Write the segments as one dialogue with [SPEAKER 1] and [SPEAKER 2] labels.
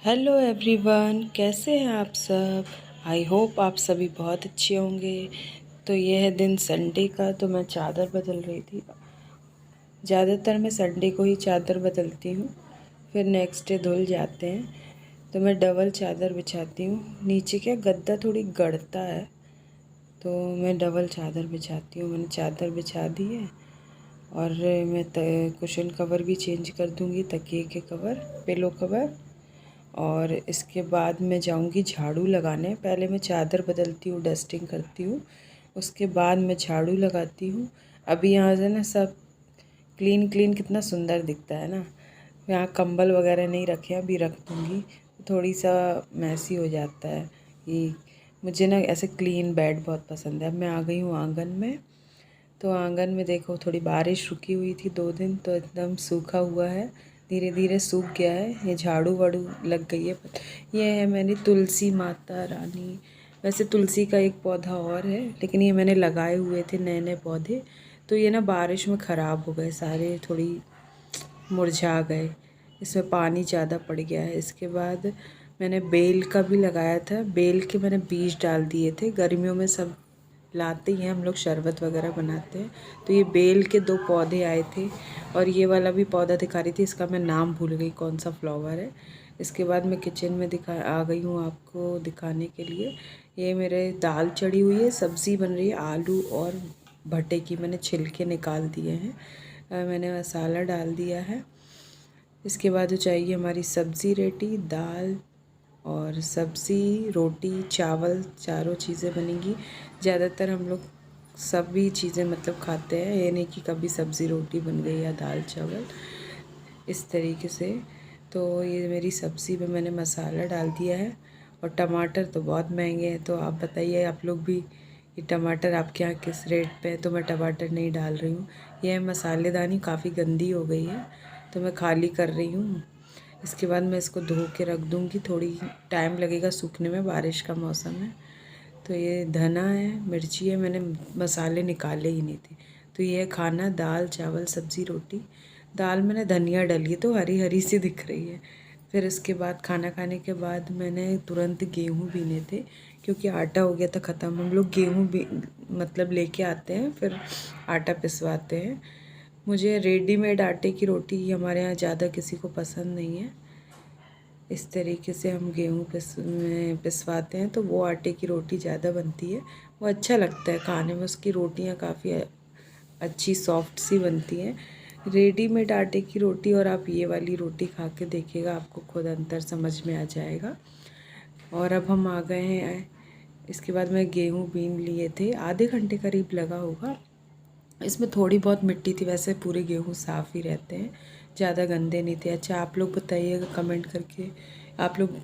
[SPEAKER 1] Hello everyone, कैसे हैं आप सब। आई होप आप सभी बहुत अच्छे होंगे। तो यह है दिन संडे का, तो मैं चादर बदल रही थी। ज़्यादातर मैं संडे को ही चादर बदलती हूँ, फिर नेक्स्ट डे धुल जाते हैं। तो मैं डबल चादर बिछाती हूँ। नीचे क्या गद्दा थोड़ी गड़ता है, तो मैं डबल चादर बिछाती हूँ। मैंने चादर बिछा दी है और मैं कुशन कवर भी चेंज कर दूँगी, तकिए के कवर, पिलो कवर। और इसके बाद मैं जाऊंगी झाड़ू लगाने। पहले मैं चादर बदलती हूँ, डस्टिंग करती हूँ, उसके बाद मैं झाड़ू लगाती हूँ। अभी यहाँ से ना सब क्लीन क्लीन कितना सुंदर दिखता है ना। यहाँ कंबल वगैरह नहीं रखे, अभी रख दूँगी। थोड़ी सा मैसी हो जाता है कि मुझे ना ऐसे क्लीन बेड बहुत पसंद है। अब मैं आ गई हूँ आंगन में। तो आंगन में देखो, थोड़ी बारिश रुकी हुई थी 2 दिन, तो एकदम सूखा हुआ है, धीरे धीरे सूख गया है। ये झाड़ू वाड़ू लग गई है। ये है मेरी तुलसी माता रानी। वैसे तुलसी का एक पौधा और है, लेकिन ये मैंने लगाए हुए थे नए नए पौधे, तो ये ना बारिश में ख़राब हो गए सारे, थोड़ी मुरझा गए। इसमें पानी ज़्यादा पड़ गया है। इसके बाद मैंने बेल का भी लगाया था। बेल के मैंने बीज डाल दिए थे। गर्मियों में सब लाते ही हैं हम लोग, शरबत वगैरह बनाते हैं। तो ये बेल के 2 पौधे आए थे, और ये वाला भी पौधा दिखा रही थी, इसका मैं नाम भूल गई कौन सा फ्लावर है। इसके बाद मैं किचन में आ गई हूँ आपको दिखाने के लिए। ये मेरे दाल चढ़ी हुई है, सब्ज़ी बन रही है आलू और भट्टे की। मैंने छिलके निकाल दिए हैं। मैंने मसाला डाल दिया है। इसके बाद हो जाएगी हमारी सब्ज़ी रेडी। दाल और सब्ज़ी, रोटी, चावल, चारों चीज़ें बनेंगी। ज़्यादातर हम लोग सभी चीज़ें मतलब खाते हैं, ये नहीं कि कभी सब्ज़ी रोटी बन गई या दाल चावल, इस तरीके से। तो ये मेरी सब्ज़ी में मैंने मसाला डाल दिया है। और टमाटर तो बहुत महंगे हैं, तो आप बताइए आप लोग भी, ये टमाटर आपके यहाँ किस रेट पे है। तो मैं टमाटर नहीं डाल रही हूँ। यह मसालेदानी काफ़ी गंदी हो गई है, तो मैं खाली कर रही हूँ। इसके बाद मैं इसको धो के रख दूँगी, थोड़ी टाइम लगेगा सूखने में, बारिश का मौसम है। तो ये धना है, मिर्ची है, मैंने मसाले निकाले ही नहीं थे। तो ये है खाना, दाल चावल सब्ज़ी रोटी। दाल मैंने धनिया डाली है, तो हरी हरी सी दिख रही है। फिर इसके बाद खाना खाने के बाद मैंने तुरंत गेहूँ भीने थे, क्योंकि आटा हो गया था ख़त्म। हम लोग गेहूँ भी मतलब लेके आते हैं, फिर आटा पिसवाते हैं। मुझे रेडीमेड आटे की रोटी हमारे यहाँ ज़्यादा किसी को पसंद नहीं है। इस तरीके से हम गेहूँ पिसवाते हैं, तो वो आटे की रोटी ज़्यादा बनती है। वो अच्छा लगता है खाने में, उसकी रोटियाँ काफ़ी अच्छी सॉफ्ट सी बनती हैं। रेडीमेड आटे की रोटी और आप ये वाली रोटी खा के देखिएगा, आपको खुद अंतर समझ में आ जाएगा। और अब हम आ गए हैं। इसके बाद मैं गेहूँ बीन लिए थे, आधे घंटे करीब लगा होगा। इसमें थोड़ी बहुत मिट्टी थी, वैसे पूरे गेहूँ साफ़ ही रहते हैं, ज़्यादा गंदे नहीं थे। अच्छा, आप लोग बताइएगा कमेंट करके, आप लोग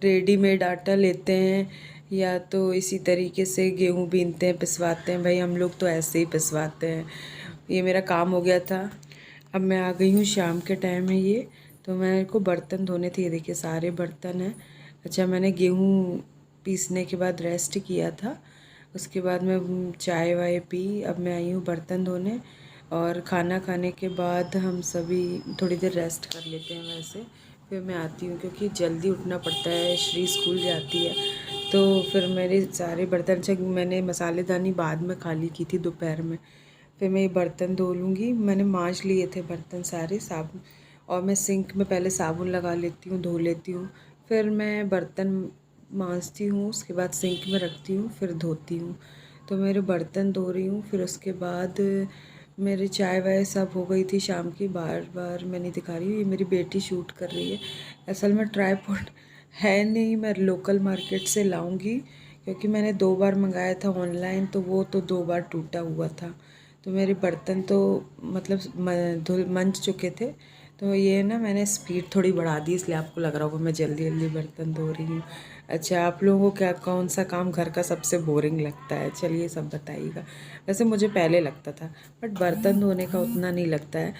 [SPEAKER 1] रेडीमेड आटा लेते हैं या तो इसी तरीके से गेहूँ बीनते हैं, पिसवाते हैं। भाई हम लोग तो ऐसे ही पिसवाते हैं। ये मेरा काम हो गया था। अब मैं आ गई हूँ, शाम के टाइम है ये। तो मेरे को बर्तन धोने थे, ये देखिए सारे बर्तन हैं। अच्छा, मैंने गेहूँ पीसने के बाद रेस्ट किया था, उसके बाद मैं चाय वाय पी। अब मैं आई हूँ बर्तन धोने। और खाना खाने के बाद हम सभी थोड़ी देर रेस्ट कर लेते हैं वैसे। फिर मैं आती हूँ, क्योंकि जल्दी उठना पड़ता है, श्री स्कूल जाती है। तो फिर मेरे सारे बर्तन से मैंने मसालेदानी बाद में खाली की थी दोपहर में। फिर मैं ये बर्तन धो लूँगी। मैंने मांज लिए थे बर्तन सारे, साबुन, और मैं सिंक में पहले साबुन लगा लेती हूँ, धो लेती हूँ। फिर मैं बर्तन मांजती हूँ, उसके बाद सिंक में रखती हूँ, फिर धोती हूँ। तो मेरे बर्तन धो रही हूँ। फिर उसके बाद मेरी चाय वाय सब हो गई थी शाम की। बार बार मैं नहीं दिखा रही हूँ, ये मेरी बेटी शूट कर रही है। असल में ट्राईपॉड है नहीं, मैं लोकल मार्केट से लाऊंगी, क्योंकि मैंने 2 बार मंगाया था ऑनलाइन, तो वो तो 2 बार टूटा हुआ था। तो मेरे बर्तन तो मतलब धुल मंज चुके थे। तो ये ना मैंने स्पीड थोड़ी बढ़ा दी, इसलिए आपको लग रहा होगा मैं जल्दी जल्दी बर्तन धो रही हूँ। अच्छा, आप लोगों को क्या कौन सा काम घर का सबसे बोरिंग लगता है, चलिए सब बताइएगा। वैसे मुझे पहले लगता था, बट बर्तन धोने का उतना नहीं लगता है।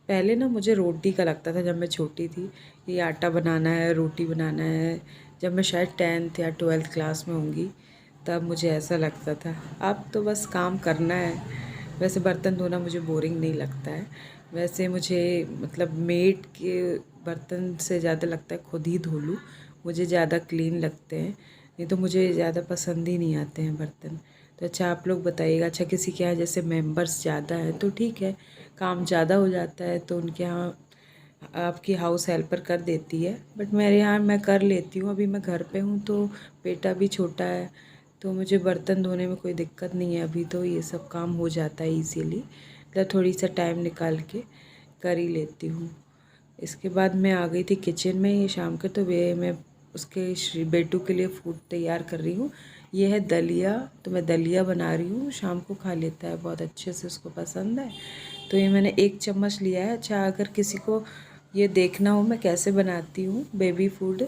[SPEAKER 1] पहले ना मुझे रोटी का लगता था, जब मैं छोटी थी, ये आटा बनाना है, रोटी बनाना है। जब मैं शायद 10th या 12th क्लास में होंगी, तब मुझे ऐसा लगता था। अब तो बस काम करना है। वैसे बर्तन धोना मुझे बोरिंग नहीं लगता है। वैसे मुझे मतलब मेड के बर्तन से ज़्यादा लगता है खुद ही धो लूँ, मुझे ज़्यादा क्लीन लगते हैं, नहीं तो मुझे ज़्यादा पसंद ही नहीं आते हैं बर्तन। तो अच्छा आप लोग बताइएगा, अच्छा किसी के यहाँ जैसे मेंबर्स ज़्यादा हैं तो ठीक है, काम ज़्यादा हो जाता है तो उनके यहाँ आपकी हाउस हेल्पर कर देती है, बट मेरे यहाँ मैं कर लेती हूँ। अभी मैं घर पे हूँ तो बेटा भी छोटा है, तो मुझे बर्तन धोने में कोई दिक्कत नहीं है अभी, तो ये सब काम हो जाता है इजीली, मतलब थोड़ी सा टाइम निकाल के कर ही लेती हूँ। इसके बाद मैं आ गई थी किचन में ये शाम के, तो वे मैं उसके बेटू के लिए फूड तैयार कर रही हूँ। ये है दलिया, तो मैं दलिया बना रही हूँ, शाम को खा लेता है बहुत अच्छे से, उसको पसंद है। तो ये मैंने 1 चम्मच लिया है। अच्छा अगर किसी को ये देखना हो मैं कैसे बनाती हूँ बेबी फूड,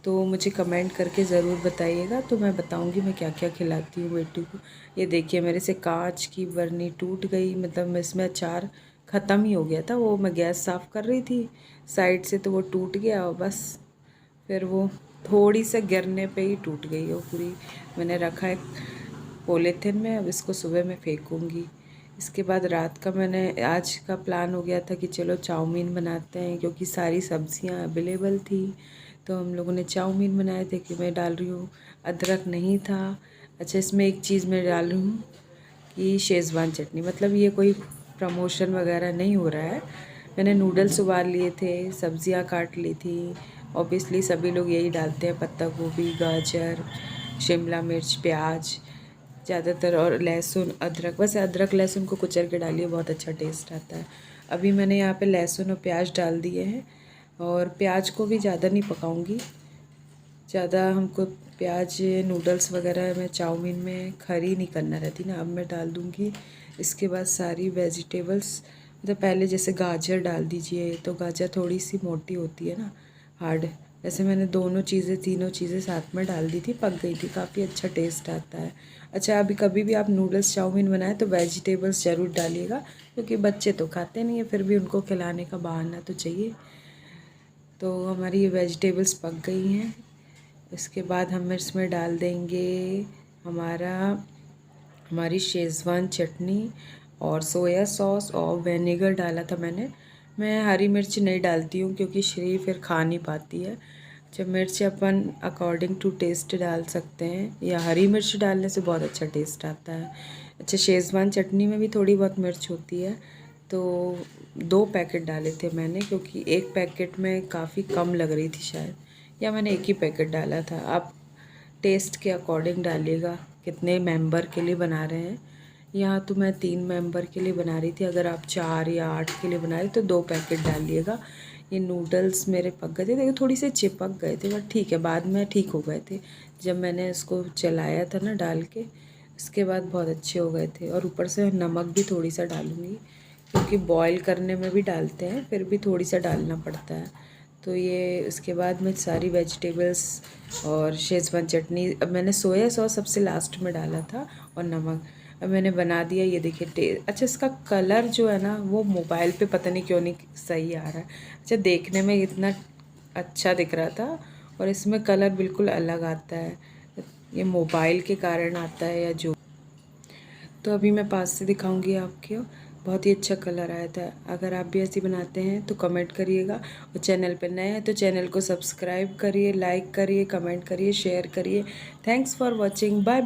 [SPEAKER 1] तो मुझे कमेंट करके ज़रूर बताइएगा, तो मैं बताऊँगी मैं क्या क्या खिलाती हूँ बेटू को। ये देखिए मेरे से कांच की बर्नी टूट गई, मतलब इसमें अचार ख़त्म ही हो गया था, वो मैं गैस साफ़ कर रही थी साइड से, तो वो टूट गया और बस फिर वो थोड़ी सा गिरने पे ही टूट गई वो पूरी। मैंने रखा है पॉलीथिन में, अब इसको सुबह मैं फेंकूँगी। इसके बाद रात का मैंने आज का प्लान हो गया था कि चलो चाउमीन बनाते हैं, क्योंकि सारी सब्जियां अवेलेबल थी, तो हम लोगों ने चाउमीन बनाए थे। कि मैं डाल रही हूँ अदरक नहीं था। अच्छा इसमें एक चीज़ मैं डाल रही हूँ कि शेज़वान चटनी, मतलब ये कोई प्रमोशन वगैरह नहीं हो रहा है। मैंने नूडल्स उबाल लिए थे, सब्जियां काट ली थी, ऑब्वियसली सभी लोग यही डालते हैं, पत्ता गोभी, गाजर, शिमला मिर्च, प्याज ज़्यादातर, और लहसुन, अदरक। वैसे अदरक लहसुन को कुचल के डालिए, बहुत अच्छा टेस्ट आता है। अभी मैंने यहाँ पे लहसुन और प्याज डाल दिए हैं, और प्याज को भी ज़्यादा नहीं पकाऊंगी, ज़्यादा हमको प्याज नूडल्स वगैरह में चाउमीन में खरी नहीं करना रहती ना। अब मैं डाल दूँगी इसके बाद सारी वेजिटेबल्स, मतलब पहले जैसे गाजर डाल दीजिए, तो गाजर थोड़ी सी मोटी होती है ना, हार्ड। वैसे मैंने दोनों चीज़ें, तीनों चीज़ें साथ में डाल दी थी, पक गई थी, काफ़ी अच्छा टेस्ट आता है। अच्छा अभी कभी भी आप नूडल्स चाउमीन बनाएं तो वेजिटेबल्स ज़रूर डालिएगा, क्योंकि बच्चे तो खाते नहीं है, फिर भी उनको खिलाने का बहाना तो चाहिए। तो हमारी ये वेजिटेबल्स पक गई हैं। इसके बाद हम इसमें डाल देंगे हमारा हमारी शेज़वान चटनी और सोया सॉस, और विनेगर डाला था मैंने। मैं हरी मिर्च नहीं डालती हूँ क्योंकि श्री फिर खा नहीं पाती है। जब मिर्च अपन अकॉर्डिंग टू टेस्ट डाल सकते हैं, या हरी मिर्च डालने से बहुत अच्छा टेस्ट आता है। अच्छा शेज़वान चटनी में भी थोड़ी बहुत मिर्च होती है, तो 2 पैकेट डाले थे मैंने, क्योंकि एक पैकेट में काफ़ी कम लग रही थी शायद, या मैंने एक ही पैकेट डाला था। आप टेस्ट के अकॉर्डिंग डालिएगा कितने मेंबर के लिए बना रहे हैं। यहाँ तो मैं 3 मेंबर के लिए बना रही थी, अगर आप 4 या 8 के लिए बना रहे तो 2 पैकेट डालिएगा। ये नूडल्स मेरे पक गए थे, देखिए थोड़ी से चिपक गए थे, बट ठीक है, बाद में ठीक हो गए थे जब मैंने इसको चलाया था ना डाल के, इसके बाद बहुत अच्छे हो गए थे। और ऊपर से नमक भी थोड़ी सा डालूँगी, क्योंकि बॉईल करने में भी डालते हैं, फिर भी थोड़ी सा डालना पड़ता है। तो ये इसके बाद मैं सारी वेजिटेबल्स और शेज़वान चटनी, अब मैंने सोया सॉस सबसे लास्ट में डाला था, और नमक अब मैंने बना दिया। ये देखिए अच्छा इसका कलर जो है ना, वो मोबाइल पे पता नहीं क्यों नहीं सही आ रहा है। अच्छा देखने में इतना अच्छा दिख रहा था, और इसमें कलर बिल्कुल अलग आता है, ये मोबाइल के कारण आता है या जो। तो अभी मैं पास से दिखाऊंगी आपको, बहुत ही अच्छा कलर आया था। अगर आप भी ऐसे बनाते हैं तो कमेंट करिएगा, और चैनल पर नए हैं तो चैनल को सब्सक्राइब करिए, लाइक करिए, कमेंट करिए, शेयर करिए। Thanks for watching, bye.